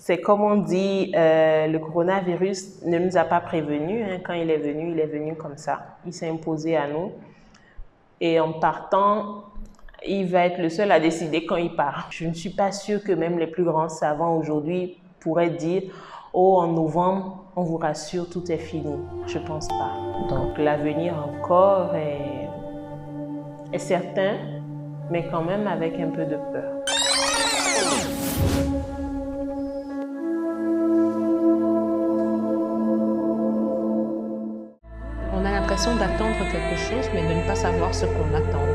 C'est comme on dit, le coronavirus ne nous a pas prévenus. Quand il est venu comme ça. Il s'est imposé à nous. Et en partant, il va être le seul à décider quand il part. Je ne suis pas sûre que même les plus grands savants aujourd'hui pourraient dire « Oh, en novembre, on vous rassure, tout est fini ». Je ne pense pas. Donc l'avenir encore est certain, mais quand même avec un peu de peur. On a l'impression d'attendre quelque chose, mais de ne pas savoir ce qu'on attend.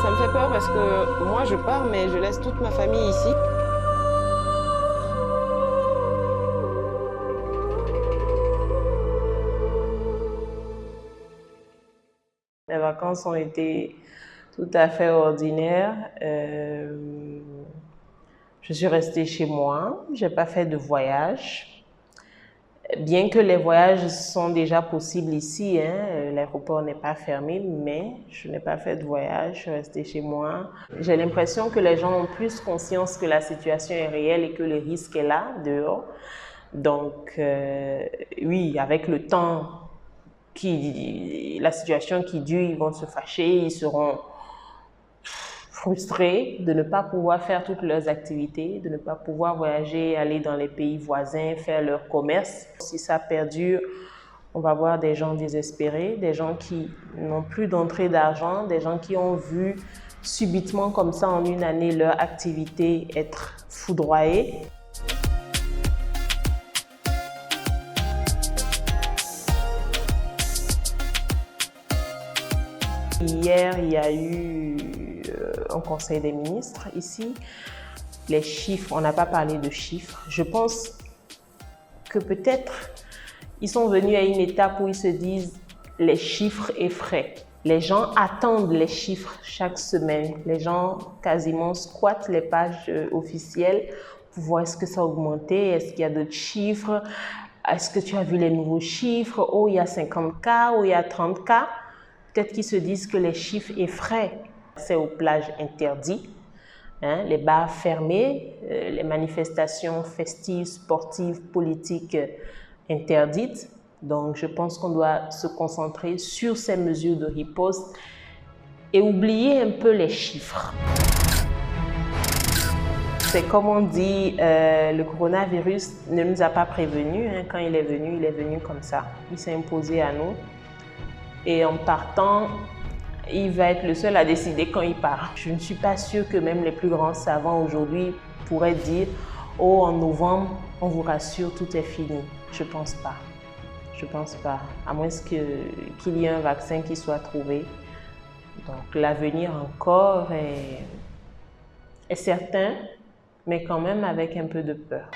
Ça me fait peur parce que moi je pars, mais je laisse toute ma famille ici. Les vacances ont été tout à fait ordinaires. Je suis restée chez moi, je n'ai pas fait de voyage. Bien que les voyages sont déjà possibles ici, l'aéroport n'est pas fermé, mais je n'ai pas fait de voyage, je suis restée chez moi. J'ai l'impression que les gens ont plus conscience que la situation est réelle et que le risque est là, dehors. Donc, oui, avec le temps, la situation qui dure, ils vont se fâcher, ils seront frustrés de ne pas pouvoir faire toutes leurs activités, de ne pas pouvoir voyager, aller dans les pays voisins, faire leur commerce. Si ça perdure, on va voir des gens désespérés, des gens qui n'ont plus d'entrée d'argent, des gens qui ont vu subitement comme ça en une année leur activité être foudroyée. Hier, il y a eu un conseil des ministres ici. Les chiffres, on n'a pas parlé de chiffres. Je pense que peut-être ils sont venus à une étape où ils se disent les chiffres effraient. Les gens attendent les chiffres chaque semaine. Les gens quasiment squattent les pages officielles pour voir est-ce que ça a augmenté, est-ce qu'il y a d'autres chiffres, est-ce que tu as vu les nouveaux chiffres, oh il y a 50 cas, oh il y a 30 cas. Peut-être qu'ils se disent que les chiffres effraient. C'est aux plages interdites, les bars fermés, les manifestations festives, sportives, politiques interdites. Donc, je pense qu'on doit se concentrer sur ces mesures de riposte et oublier un peu les chiffres. C'est comme on dit, le coronavirus ne nous a pas prévenus. Quand il est venu comme ça. Il s'est imposé à nous. Et en partant, il va être le seul à décider quand il part. Je ne suis pas sûre que même les plus grands savants aujourd'hui pourraient dire « Oh, en novembre, on vous rassure, tout est fini ». Je ne pense pas. Je ne pense pas, à moins qu'il y ait un vaccin qui soit trouvé. Donc l'avenir encore est certain, mais quand même avec un peu de peur.